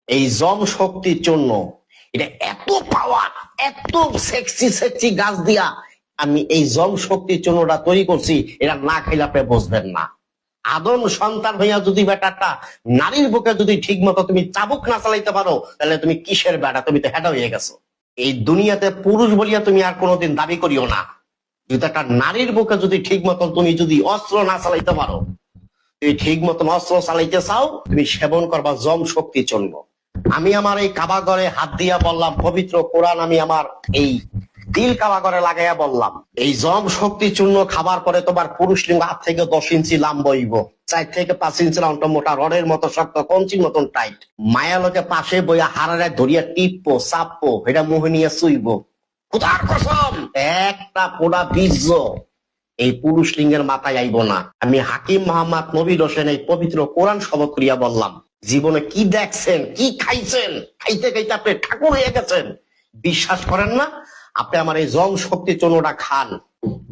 এই জম শক্তির জন্য এটা এত পাওয়ার, এত সেক্সি সেক্সি গাছ দিয়া আমি এই জম শক্তির জন্যটা তৈরি করছি, এটা না খাইলে আপনি বুঝবেন না। আদম সন্তান হইয়া যদি বেটাটা নারীর বুকে যদি ঠিক মতো তুমি চাবুক না চালাইতে পারো, তাহলে তুমি কিসের বেটা? তুমি তো হেডা হয়ে গেছো। এই দুনিয়াতে পুরুষ বলিয়া তুমি আর কোনোদিন দাবি করিও না। যদি একটা নারীর বুকে যদি ঠিক মতো তুমি যদি অস্ত্র না চালাইতে পারো, তুমি ঠিক মতন অস্ত্র চালাইতে চাও, তুমি সেবন করবা জম শক্তির জন্য। আমি আমার এই কাবাগরে হাত দিয়া বললাম, পবিত্র কোরআন আমি আমার এই দিল কাবাগরে লাগাইয়া বললাম, এই জম শক্তির চূর্ণ খাবার পরে তোমার পুরুষ লিঙ্গ 8 থেকে 10 ইঞ্চি লম্বা হইব, 4 থেকে 5 ইঞ্চি লম্বা মোটা, রডের মতো শক্ত, কঞ্চির মতন টাইট। মায়া লোকে পাশে বইয়া হারারে ধরিয়া টিপবো, চাপবো, এটা মুহে নিয়ে চুইব। খোদার কসম একটা পোড়া বীর্য এই পুরুষ লিঙ্গের মাথায় আইব না। আমি হাকিম মোহাম্মদ নবীর হোসেন এই পবিত্র কোরআন শপথ করিয়া বললাম, জীবনে কি দেখছেন, কি খাইছেন, খাইতে খাইতে আপনি ঠাকুর হয়ে গেছেন। বিশ্বাস করেন না? আপনি আমার এই জম শক্তি চূর্ণটা খান,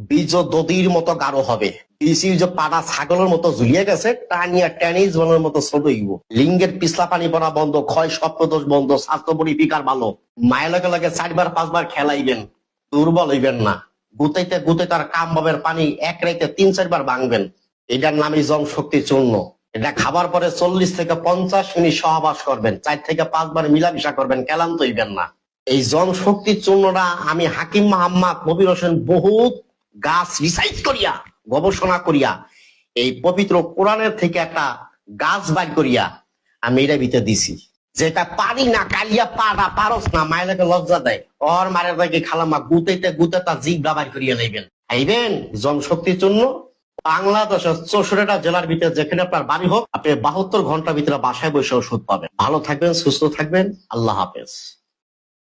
বীজ দদির মতো গাঢ় হবে, বিসি যে পাড়া ছাগলের মতো ঝুলিয়ে গেছে, টানিয়া টেনিস বলের মতো ছোট হইব। লিঙ্গের পিছলা পানি পড়া বন্ধ, ক্ষয় সপ্তদোষ বন্ধ, স্বাস্থ্য বড়ি বিকার ভালো। মায়ের লগে লগে 4বার 5বার খেলাইবেন, দুর্বল হইবেন না। গুতাইতে গুতাইতে আর কাম বাবের পানি এক রাইতে 3-4 বার ভাঙবেন। এটার নামই জম শক্তি চূর্ণ। এটা খাবার পরে 40 থেকে 50 মিনিট সহবাস করবেন, 4 থেকে 5 বার মিলামিশা করবেন, ক্লান্ত হইবেন না। এই জম শক্তি চূর্ণটা আমি হাকিম মোহাম্মদ নবীর হোসেন বহুত গাছ রিসার্চ করিয়া, গবেষণা করিয়া, এই পবিত্র কোরআনের থেকে একটা গাছ বাইর করিয়া আমি এটা ভিতরে দিছি। যেটা পারি না, কালিয়া পারা পারস না, মায়ের লজ্জা দেয়, ওর মায়ের দাকে খালামা গুতাইতে গুতাইতে জিভটা বাইর করিয়া লইবেন। আইবেন জম শক্তির জন্য বাংলাদেশের 64টা জেলার ভিতরে যেখানে আপনার বাড়ি হোক, আপনি 72 ঘন্টার ভিতরে বাসায় বসে ওষুধ পাবেন। ভালো থাকবেন, সুস্থ থাকবেন, আল্লাহ হাফেজ।